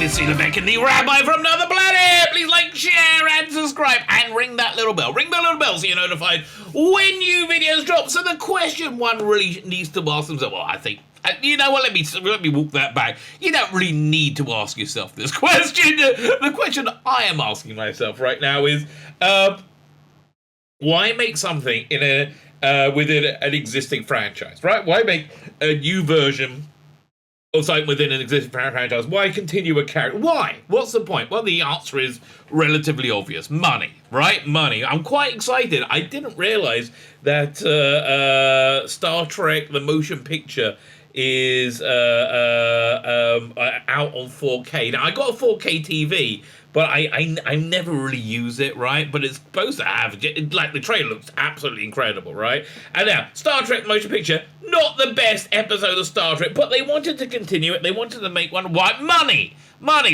is Tzvi Lebetkin, the Rabbi from another planet. Please like, share, and subscribe, and ring that little bell. Ring the little bell so you're notified when new videos drop. So the question one really needs to ask themselves, well, I think, you know what, let me walk that back. You don't really need to ask yourself this question. The question I am asking myself right now is, why make something in within an existing franchise, right? Why make a new version of something within an existing franchise? Why continue a character? Why? What's the point? Well, the answer is relatively obvious. Money, right? Money. I'm quite excited. I didn't realize that Star Trek, the motion picture, is out on 4K. Now, I got a 4K TV, but I never really use it, right? But it's supposed to have, like, the trailer looks absolutely incredible, right? And now, Star Trek motion picture, not the best episode of Star Trek, but they wanted to continue it. They wanted to make one. Why? Money.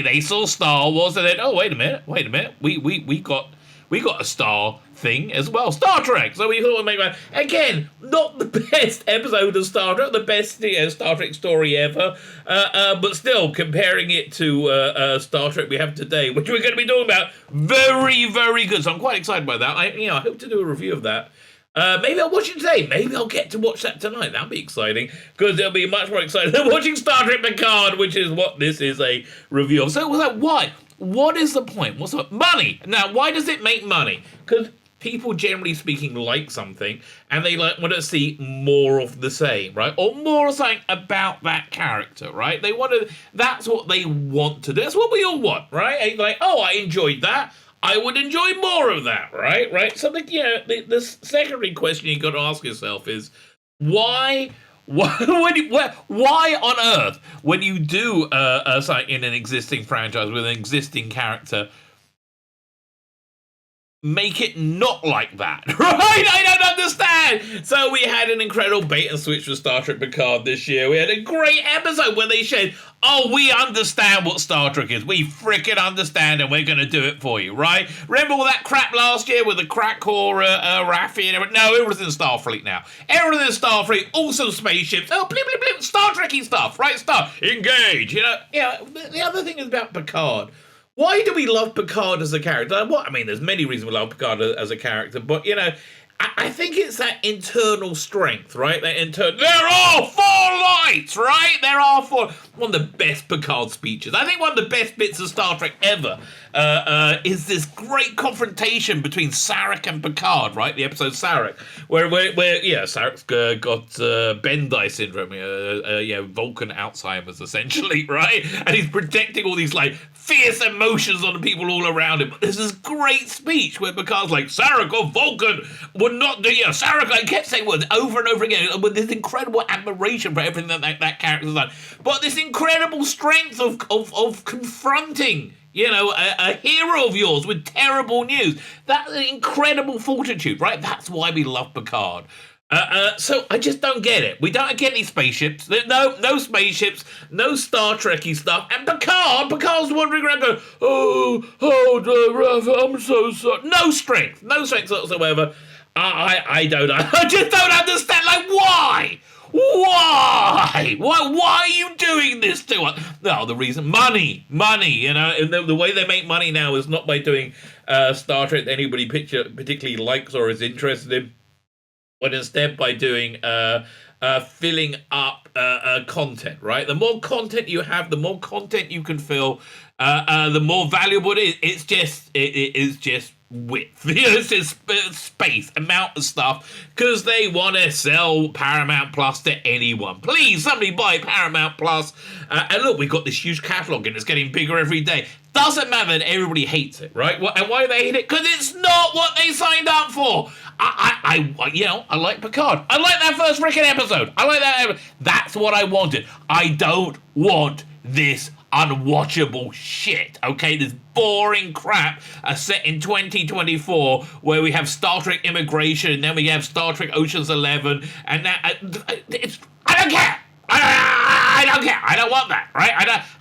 They saw Star Wars and then, oh, wait a minute. We got a Star thing as well, Star Trek. So we thought we'd make one. Again, not the best episode of Star Trek, the best Star Trek story ever, but still, comparing it to Star Trek we have today, which we're going to be talking about, very, very good. So I'm quite excited by that. I hope to do a review of that. Maybe I'll watch it today. Maybe I'll get to watch that tonight. That'll be exciting, because it'll be much more exciting than watching Star Trek Picard, which is what this is a review of. So why? What is the point? What's the money? Now, why does it make money? Because people, generally speaking, like something, and they want to see more of the same, right? Or more of something about that character, right? They want to. That's what they want to do. That's what we all want, right? Like, oh, I enjoyed that. I would enjoy more of that, right? Right. So, the secondary question you got to ask yourself is, why on earth, when you do something in an existing franchise with an existing character, make it not like that, right? I don't understand. So we had an incredible bait and switch with Star Trek Picard this year. We had a great episode where they said, oh, we understand what Star Trek is. We frickin' understand, and we're going to do it for you, right? Remember all that crap last year with the crack core Raffi and everything? No, everything's Starfleet now. Everything's Starfleet, also spaceships. Oh, blip, blip, blip, Star Trekky stuff, right? Engage, The other thing is about Picard. Why do we love Picard as a character? Well, I mean, there's many reasons we love Picard as a character, but, I think it's that internal strength, right? There are four lights, right? There are four. One of the best Picard speeches. I think one of the best bits of Star Trek ever is this great confrontation between Sarek and Picard, right? The episode Sarek, where Sarek's got Bendai syndrome, Vulcan Alzheimer's, essentially, right? And he's projecting all these, fierce emotions on the people all around him. But there's this great speech where Picard's like, Sarek or Vulcan would not do, Sarek, I kept saying words over and over again, with this incredible admiration for everything that character's done. But this incredible strength of confronting, a hero of yours with terrible news. That's an incredible fortitude, right? That's why we love Picard. So I just don't get it. We don't get any spaceships. No spaceships. No Star Trekky stuff. And Picard's wandering around going, Rafa, I'm so sorry. No strength whatsoever. I just don't understand. Why? Why are you doing this to us? No, the reason, money, and the way they make money now is not by doing Star Trek that anybody particularly likes or is interested in, but instead by doing filling up content, right? The more content you have, the more content you can fill, the more valuable it is. It is just width. It's just space, amount of stuff, because they want to sell Paramount Plus to anyone. Please, somebody buy Paramount Plus. And look, we've got this huge catalogue and it's getting bigger every day. Doesn't matter that everybody hates it, right? And why do they hate it? Because it's not what they signed up for. I like Picard. I like that first freaking episode. I like that. That's what I wanted. I don't want this unwatchable shit, okay? This boring crap set in 2024 where we have Star Trek Immigration and then we have Star Trek Ocean's 11 and that I don't care. I don't care. I don't want that, right?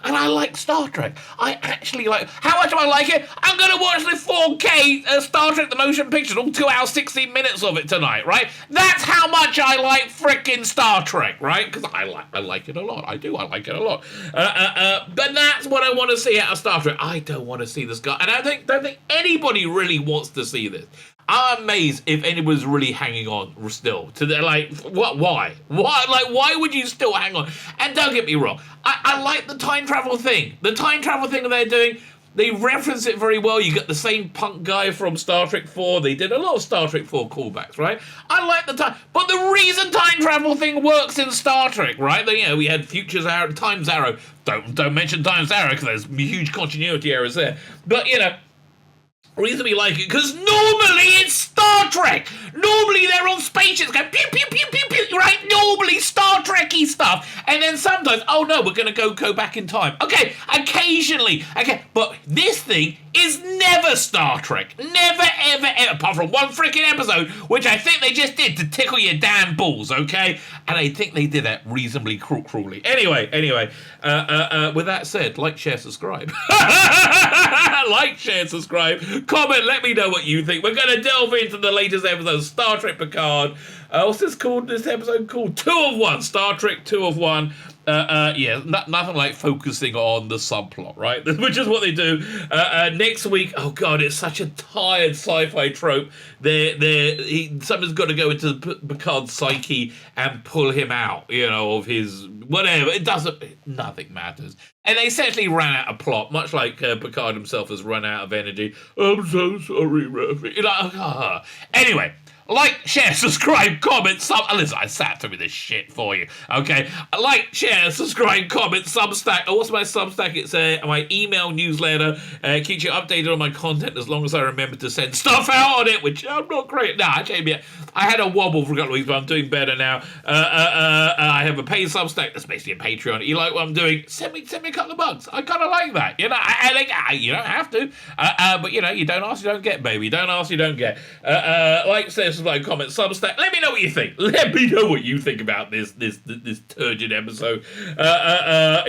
And I like Star Trek. I actually like. How much do I like it? I'm gonna watch the 4K Star Trek: The Motion Picture, all 2 hours 16 minutes of it tonight, right? That's how much I like frickin' Star Trek, right? Because I like it a lot. I do. I like it a lot. But that's what I want to see out of Star Trek. I don't want to see this guy, and I don't think anybody really wants to see this. I'm amazed if anybody's really hanging on still to the, like, what, why? Like, why would you still hang on? And don't get me wrong, I like the time travel thing. The time travel thing that they're doing, they reference it very well. You got the same punk guy from Star Trek 4. They did a lot of Star Trek 4 callbacks, right? I like the time, but the reason time travel thing works in Star Trek, right? We had Future's Arrow, Time's Arrow. Don't mention Time's Arrow because there's huge continuity errors there. But, reason we like it, because normally it's Star Trek. Normally they're on spaceships going pew, pew, pew, pew, pew, right? Normally Star Trek-y stuff. And then sometimes, oh no, we're going to go back in time. Okay, occasionally. Okay, but this thing is never Star Trek. Never, ever, ever. Apart from one freaking episode, which I think they just did to tickle your damn balls, okay? And I think they did that reasonably cruelly. Anyway, with that said, like, share, subscribe. Like, share, subscribe. Comment, let me know what you think. We're going to delve into the latest episode of Star Trek Picard. What's this called? This episode called 2 of 1. Star Trek 2 of 1. Nothing like focusing on the subplot, right? Which is what they do. Next week, oh god, it's such a tired sci-fi trope. Something's got to go into Picard's psyche and pull him out, of his whatever. Nothing matters. And they essentially ran out of plot, much like Picard himself has run out of energy. I'm so sorry, Rabbi. Anyway. Like, share, subscribe, comment, listen, I sat through this shit for you, okay? Like, share, subscribe, comment, Substack. Oh, what's my Substack? It's my email newsletter. Keeps you updated on my content as long as I remember to send stuff out on it, which I'm not great. I had a wobble for a couple of weeks, but I'm doing better now. I have a paid Substack. That's basically a Patreon. You like what I'm doing? Send me a couple of bucks. I kind of like that. You don't have to. But, you don't ask, you don't get, baby. You don't ask, you don't get. Like, subscribe, comment, Substack. Let me know what you think. Let me know what you think about this turgid episode. I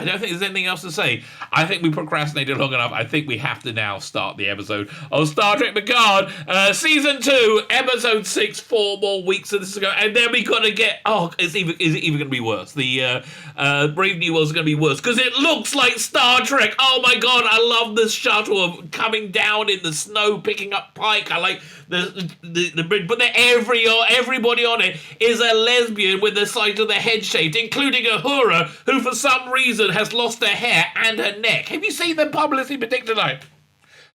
don't think there's anything else to say. I think we procrastinated long enough. I think we have to now start the episode of Star Trek Picard, Season 2, Episode 6, 4 more weeks of this ago, and then we gotta get, is it even gonna be worse? The Brave New World is gonna be worse, because it looks like Star Trek. Oh my god, I love this shuttle of coming down in the snow, picking up Pike. I like the bridge, but everybody on it is a lesbian with the side of the head shaved, including Uhura, who for some reason has lost her hair and her neck. Have you seen the publicity predict tonight?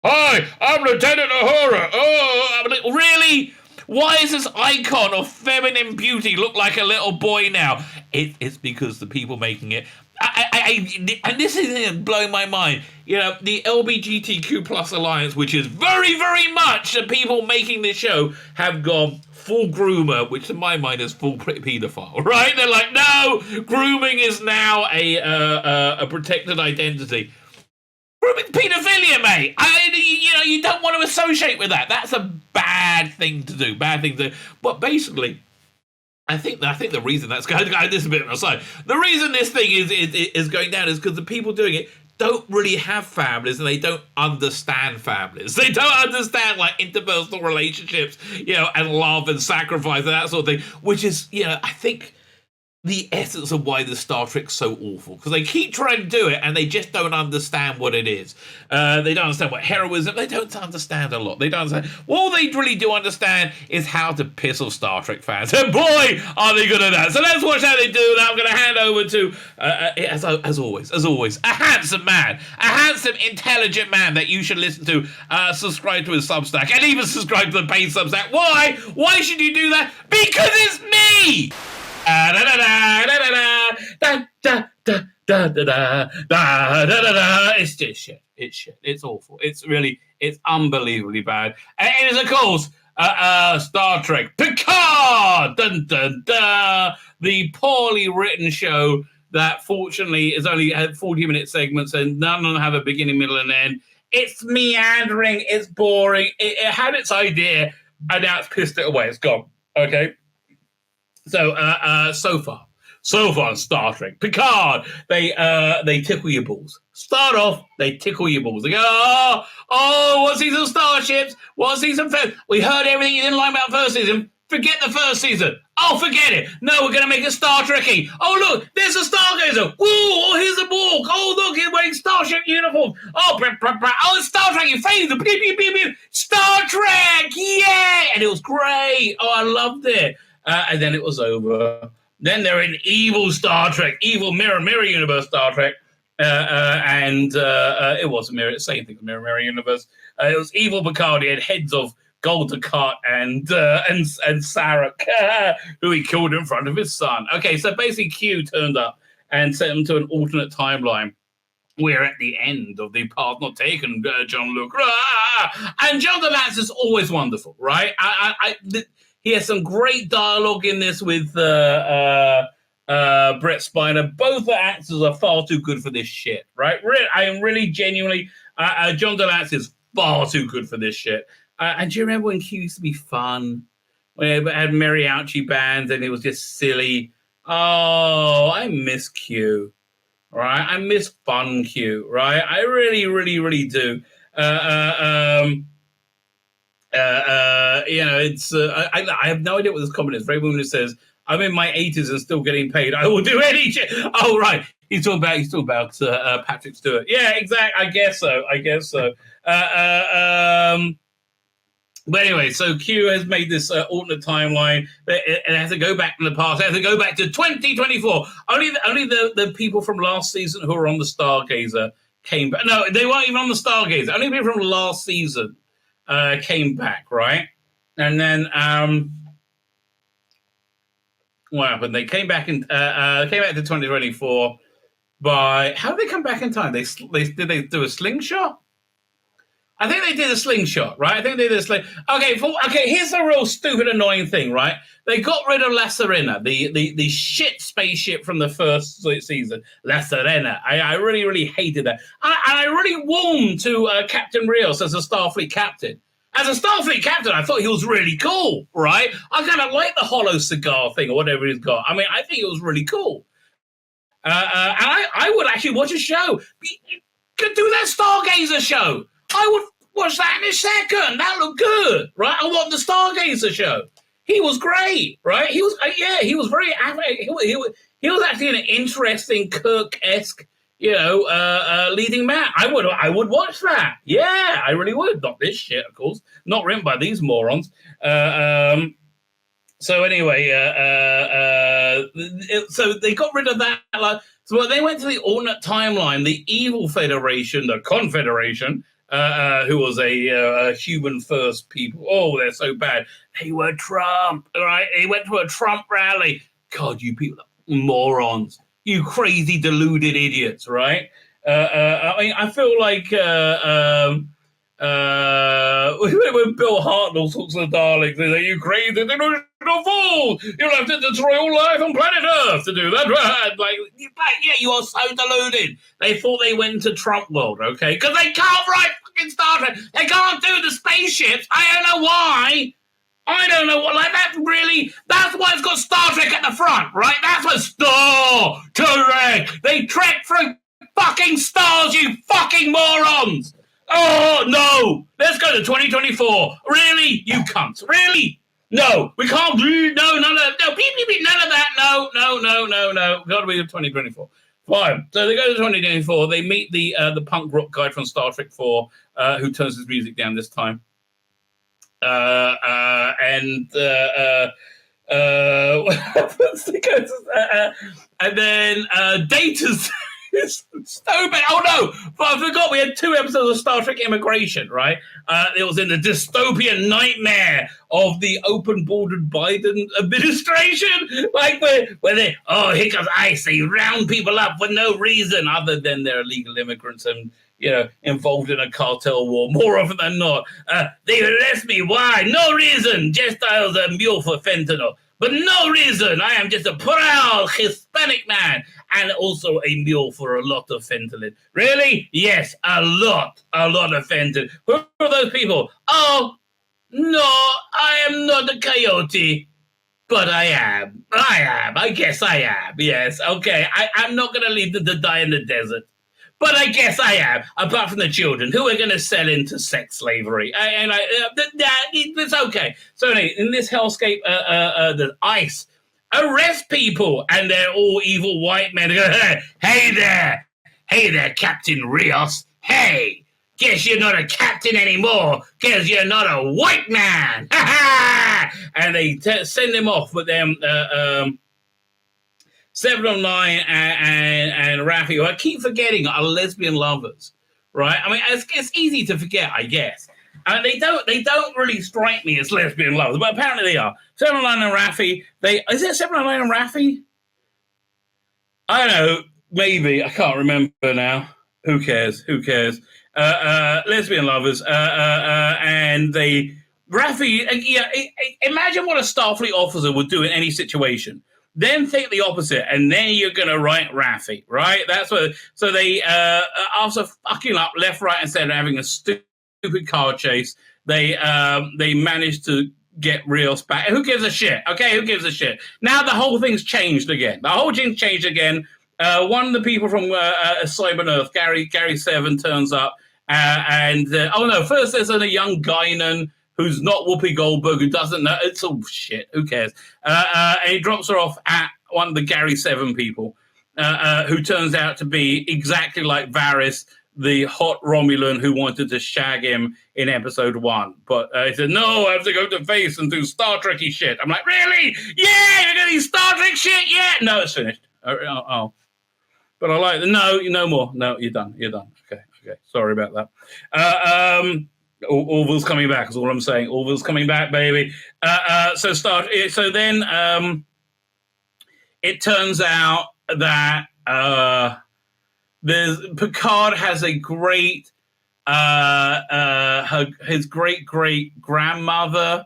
Hi, I'm Lieutenant Uhura. Oh, I'm like, really? Why is this icon of feminine beauty look like a little boy now? It's because the people making it. And this is blowing my mind. The LGBTQ plus alliance, which is very, very much the people making this show, have gone full groomer, which to my mind is full pedophile, right? They're like, no, grooming is now a protected identity. Grooming pedophilia, mate. You don't want to associate with that. That's a bad thing to do. But basically, I think the reason that's going down, this is a bit of an aside. The reason this thing is going down is because the people doing it don't really have families, and they don't understand families. They don't understand like interpersonal relationships, and love and sacrifice and that sort of thing. Which is, I think, the essence of why the Star Trek's so awful, because they keep trying to do it and they just don't understand what it is. They don't understand what heroism. They don't understand a lot. They don't understand. All they really do understand is how to piss off Star Trek fans. And boy, are they good at that. So let's watch how they do that. I'm going to hand over to, as always, a handsome man, a handsome, intelligent man that you should listen to. Subscribe to his Substack, and even subscribe to the paid Substack. Why? Why should you do that? Because it's me. It's just shit. It's shit. It's awful. It's unbelievably bad. And it is, of course, Star Trek Picard. Dun, dun, dun. The poorly written show that fortunately has only had 40-minute segments, and none of them have a beginning, middle, and end. It's meandering. It's boring. It had its idea, and now it's pissed it away. It's gone. Okay. So far, Star Trek, Picard, they tickle your balls. Start off, they tickle your balls. They go, one season of Starships, one season. We heard everything you didn't like about first season. Forget the first season. Oh, forget it. No, we're going to make it Star Trekky. Oh, look, there's a Stargazer. Woo, oh, here's a Borg. Oh, look, he's wearing Starship uniform. Oh, it's Star Trek. You faded. Beep, beep, beep, beep. Star Trek, yeah. And it was great. Oh, I loved it. And then it was over. Then they're in evil Star Trek, evil mirror universe Star Trek, and it wasn't mirror, same thing, mirror universe. It was evil Picard. He had heads of Gul Dukat and Sarek, who he killed in front of his son. Okay, so basically Q turned up and sent him to an alternate timeline. We're at the end of the path not taken, Jean-Luc. And John DeLance is always wonderful, right? He has some great dialogue in this with Brett Spiner. Both the actors are far too good for this shit, right? I am really genuinely... John DeLance is far too good for this shit. And do you remember when Q used to be fun? When it had mariachi bands and it was just silly. Oh, I miss Q, right? I miss fun Q, right? I really, really, really do. It's I have no idea what this comment is. Ray Wounded says, I'm in my 80s and still getting paid. I will do any shit. Oh, right. He's talking about Patrick Stewart. Yeah, exactly. I guess so. But anyway, so Q has made this alternate timeline. It has to go back in the past. It has to go back to 2024. Only the people from last season who were on the Stargazer came back. No, they weren't even on the Stargazer. Only people from last season came back, right? And then what happened? They came back to 2024 by how did they come back in time? Did they do a slingshot? I think they did a slingshot, right? I think they did a sling. Okay, here's the real stupid, annoying thing, right? They got rid of La Serena, the shit spaceship from the first season. La Serena. I really, really hated that. And I really warmed to Captain Rios as a Starfleet captain. As a Starfleet captain, I thought he was really cool, right? I kind of like the hollow cigar thing or whatever he's got. I mean, I think it was really cool. And I would actually watch a show. Could do that Stargazer show. I would watch that in a second. That looked good, right? I want the Stargazer show. He was great, right? He was, he was very. He was actually an interesting Kirk-esque, leading man. I would watch that. Yeah, I really would. Not this shit, of course. Not written by these morons. So anyway, so they got rid of that. So they went to the alternate timeline, the Evil Federation, the Confederation. Who was a human first people. Oh, they're so bad. They were Trump, right? They went to a Trump rally. God, you people are morons. You crazy, deluded idiots, right? I mean, I feel like when Bill Hartnell talks to the Daleks, they say, you crazy, they're not fools. You'll have to destroy all life on planet Earth to do that. Like, yeah, you are so deluded. They thought they went into Trump world, okay? Because they can't write fucking Star Trek. They can't do the spaceships. I don't know why. I don't know what, like, that's why it's got Star Trek at the front, right? That's what Star Trek. They trek through fucking stars, you fucking morons. Oh, no. Let's go to 2024. Really? You cunts. Really? No. We can't do, no, none of that. No, beep, beep, beep, none of that. No. Got to be 2024. Fine. So they go to 2024. They meet the punk rock guy from Star Trek 4, who turns his music down this time. What happens? And then Data's so bad. Oh no! But I forgot we had 2 episodes of Star Trek Immigration, right? It was in the dystopian nightmare of the open-bordered Biden administration, like where they here comes ICE, they round people up for no reason other than they're illegal immigrants and involved in a cartel war more often than not. They arrest me. Why? No reason. Just I was a mule for fentanyl. But no reason. I am just a proud Hispanic man and also a mule for a lot of fentanyl. Really? Yes, a lot of fentanyl. Who are those people? Oh, no, I am not a coyote. But I am. I guess I am. Yes. Okay. I'm not going to leave them to die in the desert. But I guess I am, apart from the children, who are going to sell into sex slavery. It's okay. So anyway, in this hellscape, the ICE arrest people, and they're all evil white men. Hey there, Captain Rios. Hey, guess you're not a captain anymore, because you're not a white man. And they send him off with them. 709 and Rafi, who I keep forgetting, are lesbian lovers, right? I mean, it's easy to forget, I guess. They don't really strike me as lesbian lovers, but apparently they are. 709 and Rafi, is it 709 and Rafi? I don't know, maybe, I can't remember now. Who cares? Lesbian lovers, and Rafi, imagine what a Starfleet officer would do in any situation. Then think the opposite, and then you're going to write Rafi, right? That's what. So they, after fucking up left, right, and center, having a stupid car chase, they managed to get Rios back. Who gives a shit? Okay, who gives a shit? Now the whole thing's changed again. One of the people from Cyber Earth, Gary 7, turns up, first there's a young Guinan who's not Whoopi Goldberg, who doesn't know. It's all shit. Who cares? And he drops her off at one of the Gary 7 people, who turns out to be exactly like Varys, the hot Romulan who wanted to shag him in episode 1. But he said, no, I have to go to face and do Star Trek-y shit. I'm like, really? Yeah, you're going to do Star Trek shit? Yeah. No, it's finished. Oh. But I like no more. No, you're done. Okay. Sorry about that. Orville's coming back is all I'm saying. Orville's coming back, baby. So then it turns out that Picard has a great his great grandmother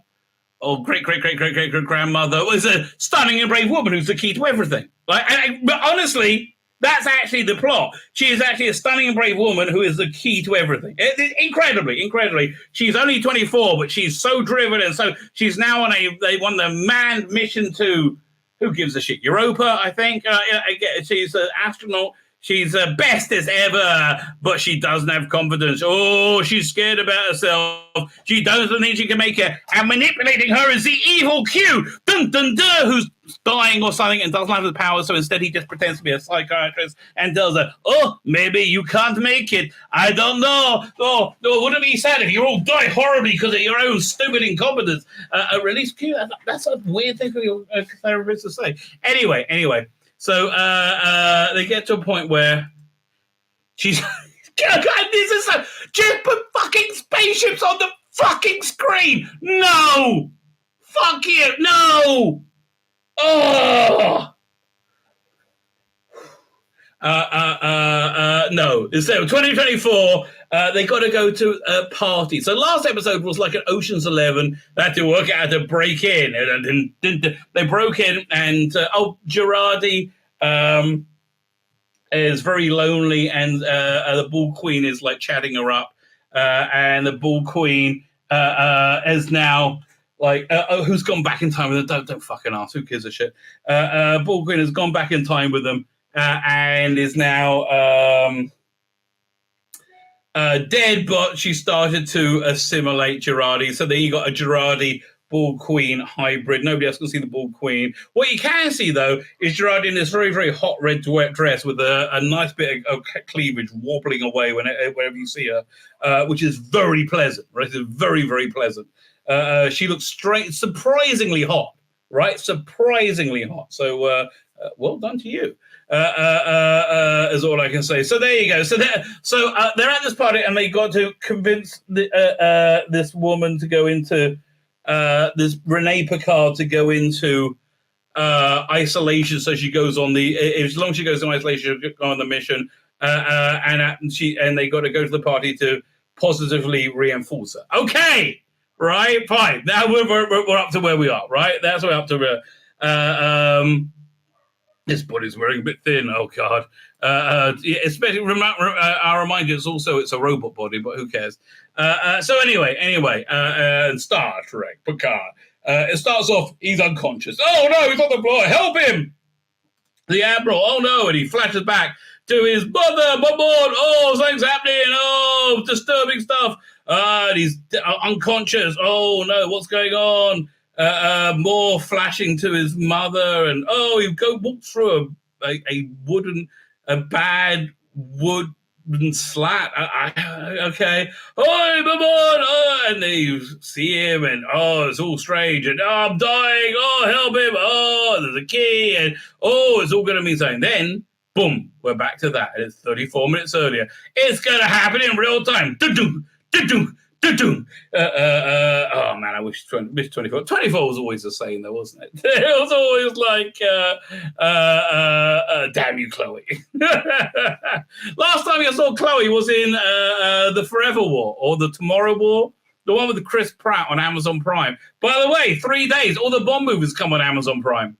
or great grandmother was a stunning and brave woman who's the key to everything. But honestly, that's actually the plot. She is actually a stunning and brave woman who is the key to everything. Incredibly. She's only 24, but she's so driven, and so she's now on the manned mission to, who gives a shit, Europa, I think. She's an astronaut. She's the best as ever, but she doesn't have confidence. Oh, she's scared about herself. She doesn't think she can make it. And manipulating her is the evil Q, who's dying or something and doesn't have the power. So instead, he just pretends to be a psychiatrist and tells her, "Oh, maybe you can't make it. I don't know. Oh, wouldn't it be sad if you all die horribly because of your own stupid incompetence?" Release Q. That's a weird thing for your therapist to say. Anyway. So they get to a point where she's God, this is just put fucking spaceships on the fucking screen. No, fuck you, no. Oh, no. So 2024. They got to go to a party. So last episode was like an Ocean's 11. They had to work out how to break in. And they broke in, and Girardi is very lonely, and the Bull Queen is like chatting her up. And the Bull Queen is now like, who's gone back in time with them? Don't fucking ask. Who gives a shit? Bull Queen has gone back in time with them and is now dead, but she started to assimilate Girardi. So then you got a Girardi Bull Queen hybrid. Nobody else can see the Bull Queen. What you can see, though, is Girardi in this very, very hot red dress with a nice bit of cleavage wobbling away whenever you see her, which is very pleasant, right? It's very, very pleasant. She looks surprisingly hot, right? Surprisingly hot. So well done to you. Is all I can say. So there you go. So they're at this party, and they got to convince this woman to go into this Renee Picard to go into isolation. So she goes on as long as she goes in isolation, she'll go on the mission. And they got to go to the party to positively reinforce her. Okay, right, fine. Now we're up to where we are, right? That's where we're up to. This body's wearing a bit thin. Oh God! Especially, I'll remind you, it's a robot body, but who cares? So anyway, Star Trek, Picard. It starts off, he's unconscious. Oh no, he's on the floor, help him! The Admiral, oh no, and he flashes back to his mother, oh, something's happening, oh, disturbing stuff. And he's unconscious, oh no, what's going on? More flashing to his mother, and oh, he walks through a bad wooden slat. Okay, oh, Babon, and you see him, and oh, it's all strange, and oh, I'm dying, oh, help him, oh, there's a key, and oh, it's all going to mean something. Then, boom, we're back to that, and it's 34 minutes earlier. It's going to happen in real time. Do-do, do-do. Oh man, I wish 24. 24 was always the same, though, wasn't it? It was always like, damn you, Chloe. Last time I saw Chloe was in the Forever War or the Tomorrow War, the one with Chris Pratt on Amazon Prime. By the way, 3 days, all the Bond movies come on Amazon Prime.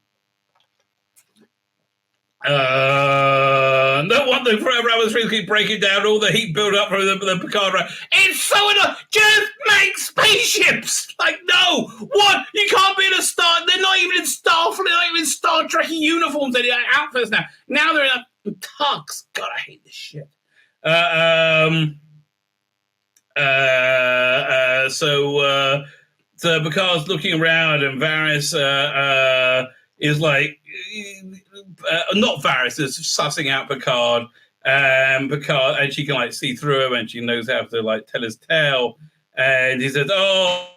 No wonder Forever Hours keep breaking down all the heat build up from the Picard. It's so enough. Just make spaceships. Like, no, what? You can't be in a Star. They're not even in Starfleet. They're not even in Star Trek uniforms. They're outfits now. Now they're in tux. God, I hate this shit. So Picard's looking around, and Varys is like. Not Varys is sussing out Picard, and she can like see through him, and she knows how to like tell his tale. And he says, "Oh,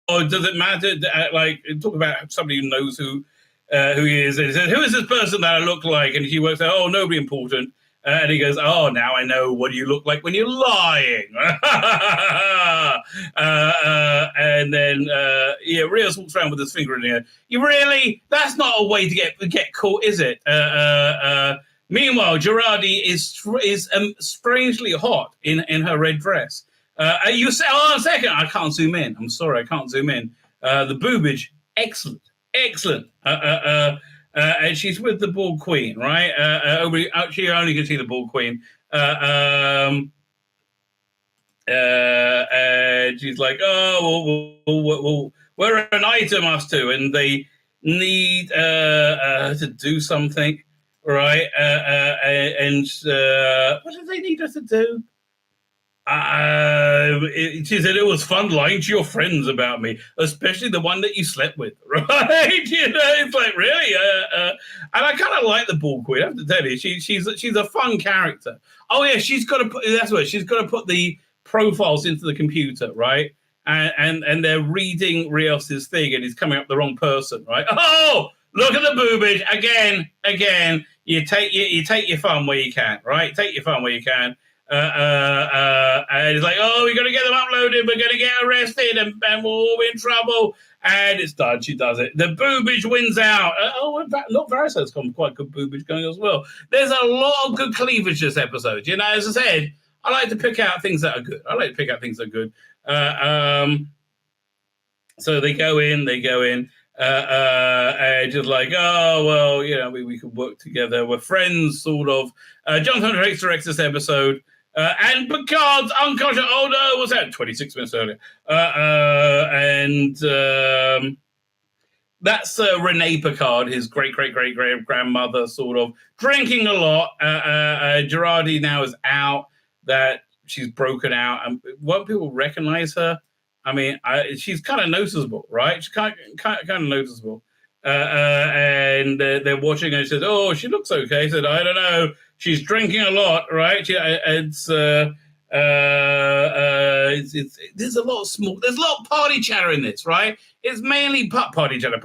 does it matter?" Like talk about somebody who knows who he is. And he said, "Who is this person that I look like?" And she works out, "Oh, nobody important." And he goes, "Oh, now I know what you look like when you're lying." And then Rios walks around with his finger in the air. You really? That's not a way to get caught, is it? Meanwhile, Girardi is strangely hot in her red dress. You say, "Oh, a second, I can't zoom in." I'm sorry, I can't zoom in. The boobage, excellent. And she's with the Bald Queen, right? She only can see the Bald Queen. And she's like, "Oh, well, we're an item, us two," and they need to do something, right? And what do they need us to do? She said it was fun lying to your friends about me, especially the one that you slept with, right? It's like, really? And I kind of like the Bald Queen, I have to tell you. She's a fun character. Oh yeah, she's got to put the profiles into the computer, right? And they're reading Rios's thing, and he's coming up the wrong person, right? Oh, look at the boobage again. You take your fun where you can, right? Take your fun where you can. And he's like, "Oh, we're going to get them uploaded. We're going to get arrested, and we're all in trouble." And it's done. She does it. The boobage wins out. Look, Varys has got quite good boobage going as well. There's a lot of good cleavage this episode. You know, as I said, I like to pick out things that are good. So they go in. And just like, "Oh, well, you know, we could work together. We're friends, sort of." Jonathan directs this episode. And Picard's unconscious. Oh no, what's that? 26 minutes earlier. That's Renee Picard, his great grandmother, sort of drinking a lot. Girardi now is out. That she's broken out, and won't people recognize her? I mean, she's kind of noticeable, right? She's kind of noticeable. And they're watching her. And she says, "Oh, she looks okay." I said, "I don't know. She's drinking a lot, right?" There's a lot of smoke. There's a lot of party chatter in this, right? It's mainly party chatter,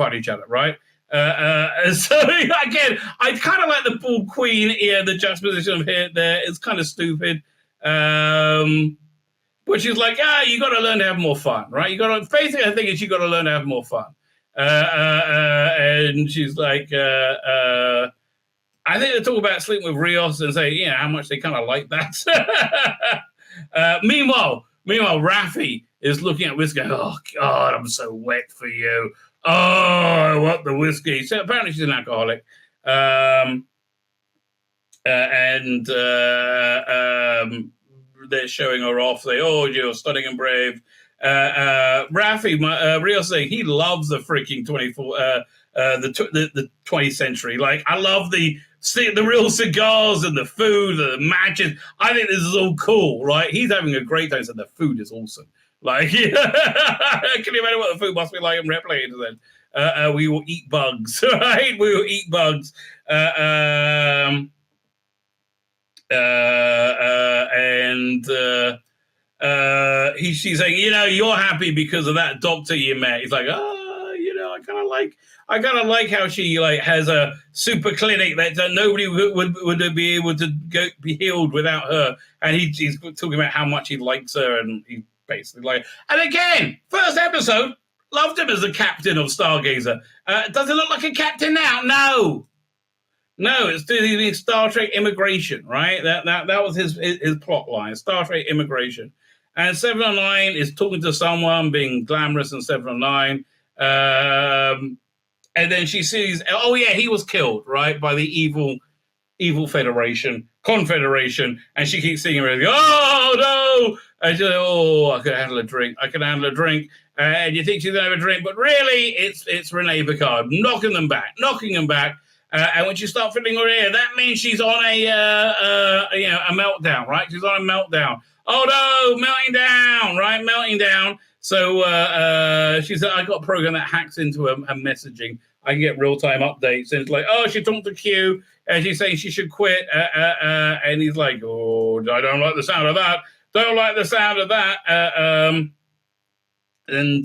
right? So again, I kind of like the Bald Queen here. The juxtaposition of here there is kind of stupid. But she's like, you got to learn to have more fun, right? Basically, I think you got to learn to have more fun. And she's like, I think they talk about sleeping with Rios and say, how much they kind of like that. Meanwhile, Raffi is looking at whiskey. "Oh God, I'm so wet for you. Oh, I want the whiskey." So apparently she's an alcoholic. They're showing her off. They, "Oh, you're stunning and brave." Rafi, Rio saying he loves the freaking 20th century. Like, I love the real cigars and the food, the matches. I think this is all cool, right? He's having a great time, so the food is awesome. Like, can you imagine what the food must be like in Replicators then? We will eat bugs, right? We will eat bugs. She's saying, you're happy because of that doctor you met. He's like, I kind of like how she has a super clinic that nobody would be able to be healed without her. And he's talking about how much he likes her, and he basically and again, first episode, loved him as the captain of Stargazer. Does it look like a captain now? No, it's doing Star Trek Immigration, right? That was his plot line, Star Trek Immigration. And 709 is talking to someone, being glamorous in 709. And then she sees, he was killed, right, by the evil Confederation. And she keeps seeing him, oh, no! And she's like, I can handle a drink. And you think she's going to have a drink, but really, it's Renee Picard knocking them back. And when you start feeling her ear, that means she's on a meltdown, right? She's on a meltdown. Oh no, melting down. So she said, I got a program that hacks into her messaging. I can get real-time updates. And it's like, she talked to Q, and she's saying she should quit. And he's like, I don't like the sound of that. And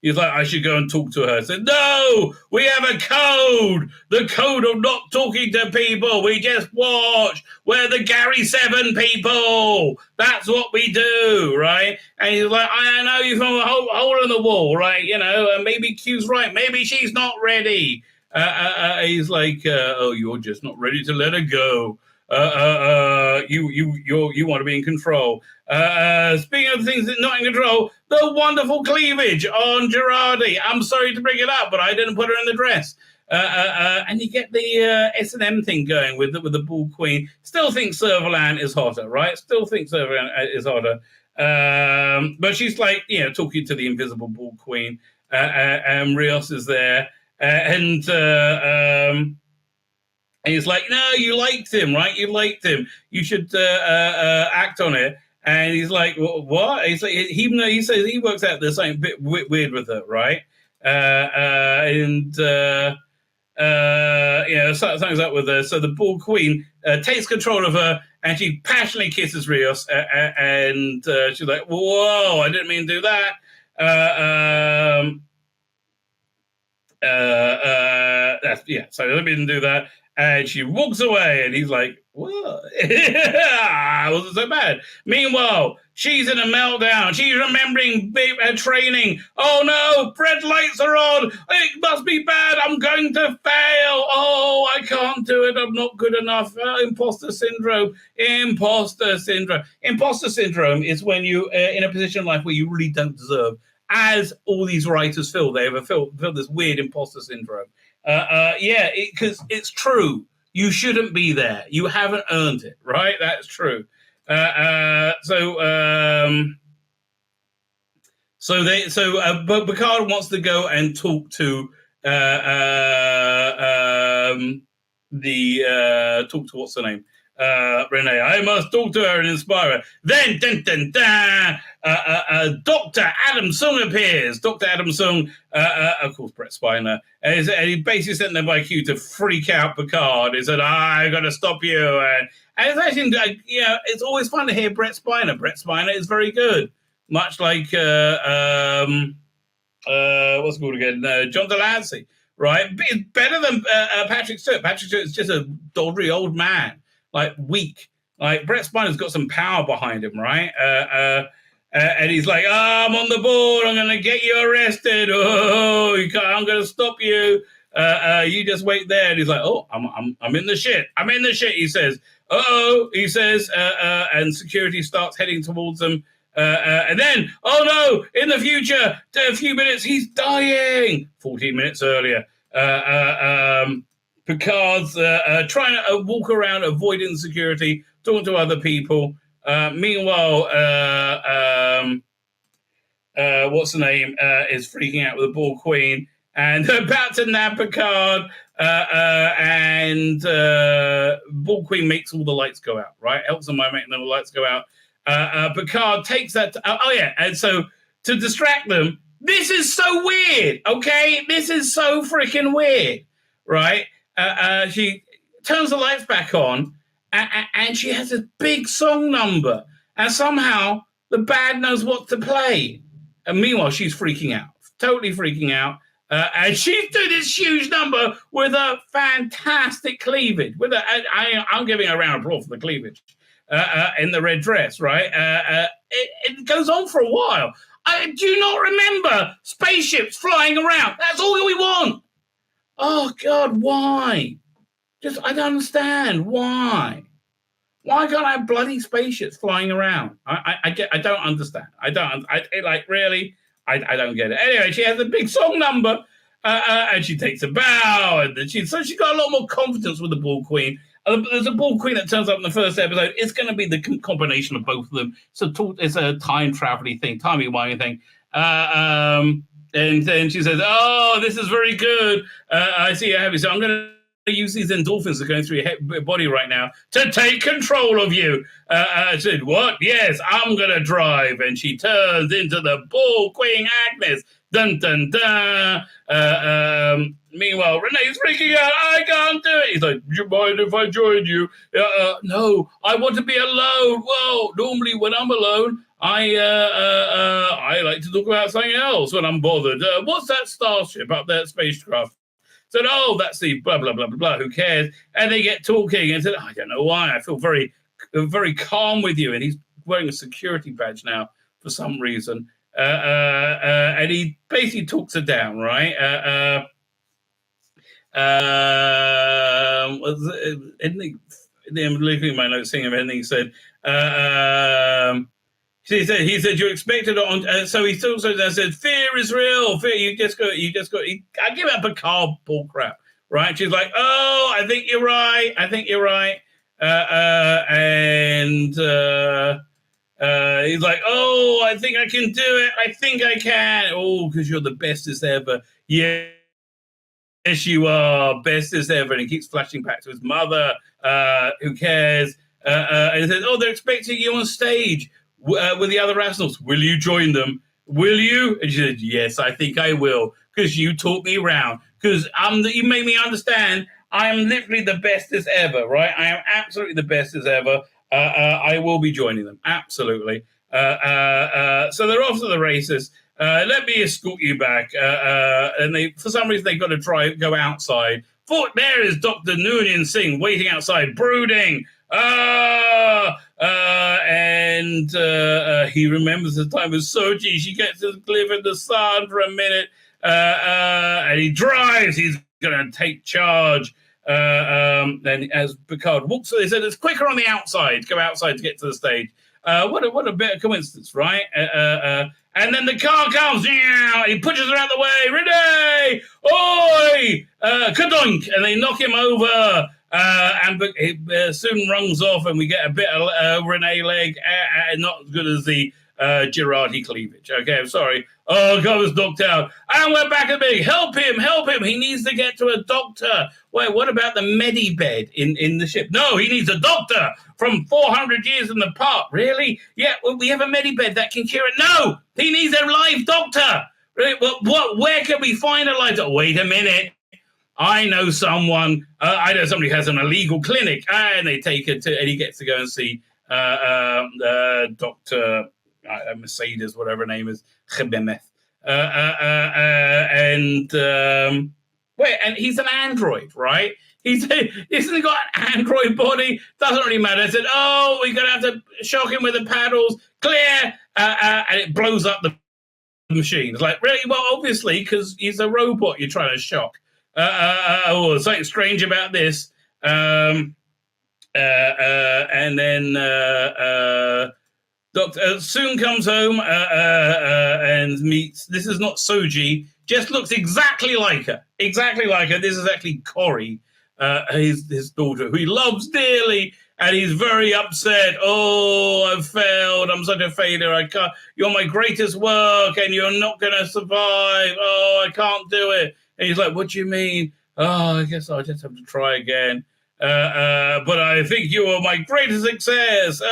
he's like, I should go and talk to her. I said, no, we have a code. The code of not talking to people. We just watch. We're the Gary 7 people. That's what we do, right? And he's like, I know you from a hole in the wall, right? Maybe Q's right. Maybe she's not ready. He's like, you're just not ready to let her go. You want to be in control. Speaking of things that not in control, the wonderful cleavage on Girardi. I'm sorry to bring it up, but I didn't put her in the dress. And you get the S&M thing going with the Bull Queen. Still think Servalan is hotter, right? But she's like, talking to the invisible Bull Queen. And Rios is there. And he's like, no, you liked him, right? You should act on it. And he's like, what? He's like, he says he works out the same bit weird with her, right? Something's up with her. So the Bull Queen takes control of her, and she passionately kisses Rios. And she's like, whoa, I didn't mean to do that. So I didn't do that. And she walks away, and he's like, what? Wasn't so bad. Meanwhile, she's in a meltdown. She's remembering her training. Oh no, red lights are on. It must be bad. I'm going to fail. Oh, I can't do it. I'm not good enough. Imposter syndrome. Imposter syndrome is when you in a position in life where you really don't deserve. As all these writers feel, they ever feel this weird imposter syndrome. Because it's true. You shouldn't be there. You haven't earned it, right? That's true. But Picard wants to go and talk to what's her name? Renee. I must talk to her and inspire her. Then, Dr. Adam Sung appears. Dr. Adam Sung, of course, Brett Spiner. And he basically sent them by Q to freak out Picard. He said, I got to stop you. And it's actually, it's always fun to hear Brett Spiner. Brett Spiner is very good. Much like, what's it called again? John Delancey, right? It's better than Patrick Stewart. Patrick Stewart is just a doddery old man. Like weak, like Brett Spiner's got some power behind him, right? And he's like, I'm on the board. I'm gonna get you arrested. Oh, I'm gonna stop you. You just wait there. And he's like, I'm in the shit. He says, he says, and security starts heading towards them. And then, oh no! In the future, a few minutes, he's dying. 14 minutes earlier. Picard's trying to walk around, avoiding security, talking to other people. Meanwhile, what's the name, is freaking out with the Ball Queen and about to nab Picard, and Ball Queen makes all the lights go out, right? Helps them by making the lights go out. Picard takes that. And so to distract them, this is so weird, okay? This is so freaking weird, right? She turns the lights back on, and she has a big song number, and somehow the bad knows what to play. And meanwhile, she's freaking out, totally freaking out. And she's doing this huge number with a fantastic cleavage. I'm giving her a round of applause for the cleavage in the red dress, right? It goes on for a while. Do you not remember spaceships flying around? That's all we want. Oh, God, why? I don't understand. Why? Why can't I have bloody spaceships flying around? I don't understand. I don't get it. Anyway, she has a big song number, and she takes a bow, and she's got a lot more confidence with the Ball Queen. There's a Ball Queen that turns up in the first episode. It's going to be the combination of both of them. It's a time traveling thing, timey-wimey thing. And then she says, "Oh, this is very good. I see you're happy. So I'm going to use these endorphins that are going through your body right now to take control of you." I said, "What? Yes, I'm going to drive." And she turns into the Ball Queen Agnes. Dun, dun, dun. Meanwhile, Renee's freaking out. "I can't do it." He's like, "Do you mind if I join you?" "No, I want to be alone." "Well, normally when I'm alone, I like to talk about something else when I'm bothered. What's that starship up there, spacecraft?" Said, "Oh, that's the blah, blah, blah, blah, blah, who cares?" And they get talking and said, "I don't know why, I feel very, very calm with you." And he's wearing a security badge now for some reason. And he basically talks her down, right? I'm looking at my notes, seeing everything he said. He said, "You expected it on." So he talks and said, "Fear is real. Fear. You just got." I give up a car bull crap, right? She's like, "Oh, I think you're right. And he's like, "Oh, I think I can do it. I think I can." "Oh, because you're the bestest ever." "Yeah. Yes, you are bestest ever." And he keeps flashing back to his mother. Who cares? And he says, "Oh, they're expecting you on stage with the other astronauts. Will you join them? Will you?" And she said, "Yes, I think I will, because you taught me around. Because you made me understand I am literally the bestest ever, right? I am absolutely the bestest ever. I will be joining them. Absolutely." So they're off to the races. "Let me escort you back." And for some reason, they've got to go outside. There is Dr. Noonien Singh waiting outside, brooding. And he remembers the time with Soji. She gets to live in the sun for a minute. And he drives. He's going to take charge. And as Picard walks, they said it's quicker on the outside. Go outside to get to the stage. What a bit of coincidence, right? And then the car comes. He pushes her out the way. "Renee! Oi! Kadoink!" And they knock him over. And it soon runs off, and we get a bit of Renee leg. Not as good as the Girardi cleavage. Okay, I'm sorry. "Oh, God was knocked out. And we're back at me. Help him. He needs to get to a doctor." "Wait, what about the medibed in the ship?" "No, he needs a doctor from 400 years in the park." "Really?" "Yeah, well, we have a medibed that can cure it." "No, he needs a live doctor." "Really? Well, where can we find a live doctor?" "Wait a minute. I know someone. I know somebody who has an illegal clinic." And they take it and he gets to go and see Dr. Mercedes, whatever her name is, Chebemeth. And he's an android, right? Isn't he got an android body? Doesn't really matter. I said, "Oh, we're going to have to shock him with the paddles. Clear." And it blows up the machine. It's like, really? Well, obviously, because he's a robot you're trying to shock. Something strange about this. And then Doctor soon comes home and meets. This is not Soji. Just looks exactly like her. This is actually Corey, his daughter, who he loves dearly. and he's very upset. Oh, I've failed. I'm such a failure. I can't. You're my greatest work, and you're not going to survive. Oh, I can't do it. And he's like, what do you mean? Oh, I guess I'll just have to try again. But I think you are my greatest success.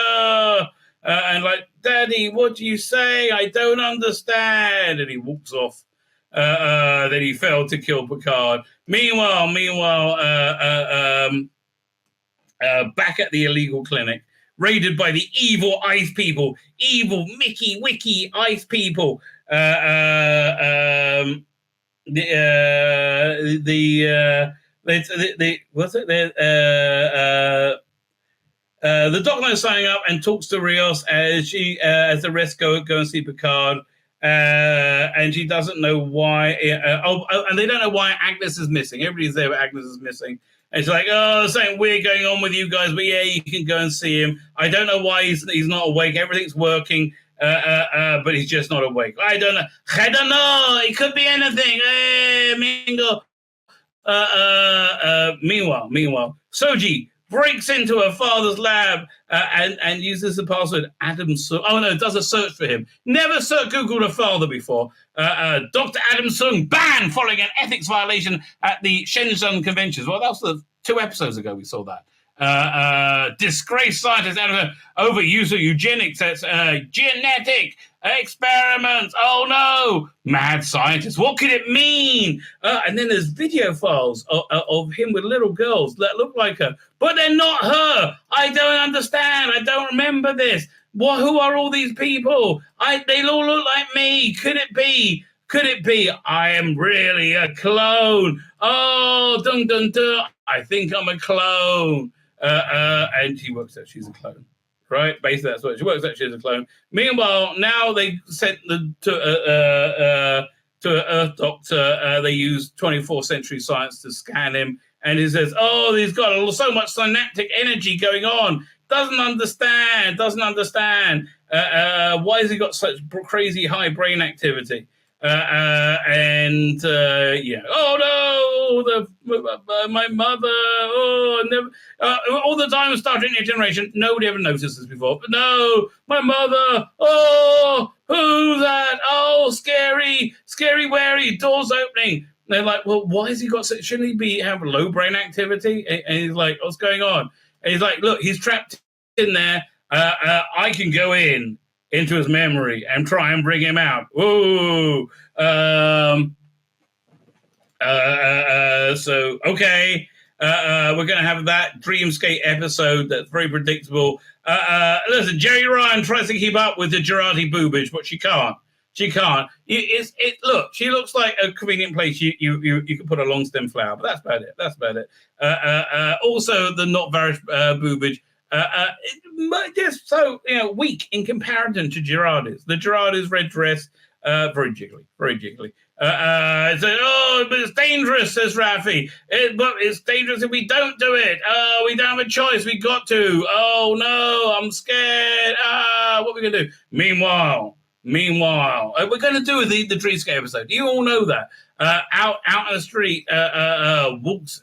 And like, Daddy, what do you say? I don't understand. And he walks off. Then he failed to kill Picard. Meanwhile, back at the illegal clinic, raided by the evil ice people, evil Mickey Wicky ice people. The doctor is signing up and talks to Rios as the rest go and see Picard. And she doesn't know why. And they don't know why Agnes is missing. Everybody's there, but Agnes is missing. And she's like, "Oh, something weird going on with you guys, but yeah, you can go and see him. I don't know why he's not awake. Everything's working, but he's just not awake. I don't know. It could be anything. Mingo." Meanwhile, Soji breaks into her father's lab and uses the password Adam Sung. Oh no, does a search for him. Never Googled a father before. Dr. Adam Sung banned following an ethics violation at the Shenzhen conventions. Well, that was 2 episodes ago we saw that. Disgraced scientist over use of eugenics. That's genetic experiments. Oh no, mad scientist. What could it mean? And then there's video files of him with little girls that look like her, but they're not her. I don't understand. I don't remember this. Who are all these people? They all look like me. Could it be? I am really a clone. Oh, dun dun dun. I think I'm a clone. And she works out she's a clone, right? Basically, that's what she works out. She's a clone. Meanwhile, now they sent to an Earth doctor. They use 24th century science to scan him, and he says, "Oh, he's got so much synaptic energy going on. Doesn't understand. Why has he got such crazy high brain activity?" Oh no, my mother. Oh, never. All the time, Star Trek Next Generation. Nobody ever noticed this before. But no, my mother. Oh, who's that? Oh, scary, wary. Doors opening. And they're like, well, why has he got such? Shouldn't he have low brain activity? And he's like, what's going on? And he's like, look, he's trapped in there. I can go into his memory and try and bring him out. Ooh. So, okay. We're going to have that Dreamscape episode that's very predictable. Listen, Jerry Ryan tries to keep up with the Girardi boobage, but she can't. Look, she looks like a convenient place you could put a long stem flower, but that's about it. Also, the not varish boobage. Just so weak in comparison to Girardi's. The Girardi's red dress, very jiggly. But it's dangerous, says Raffi. But it's dangerous if we don't do it. We don't have a choice. We got to. Oh no, I'm scared. What are we gonna do? Meanwhile, we're gonna do the Dreamscape episode. You all know that. Out in the street, walks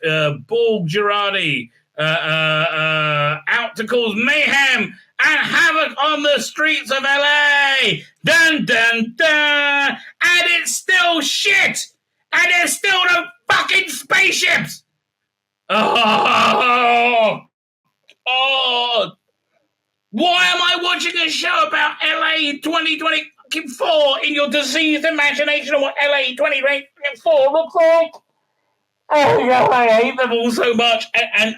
Borg Girardi. Out to cause mayhem and havoc on the streets of LA. Dun dun dun. And it's still shit. And there's still no fucking spaceships. Oh. Why am I watching a show about LA 2024 in your diseased imagination of what LA 2024 looks like? Oh, yeah, I hate them all so much. And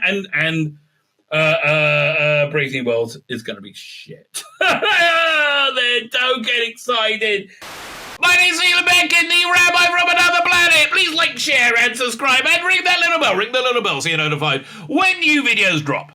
Brave New Worlds is going to be shit. Don't get excited. My name's Tzvi Lebetkin, the Rabbi from another planet. Please like, share, and subscribe, and ring the little bell so you're notified when new videos drop.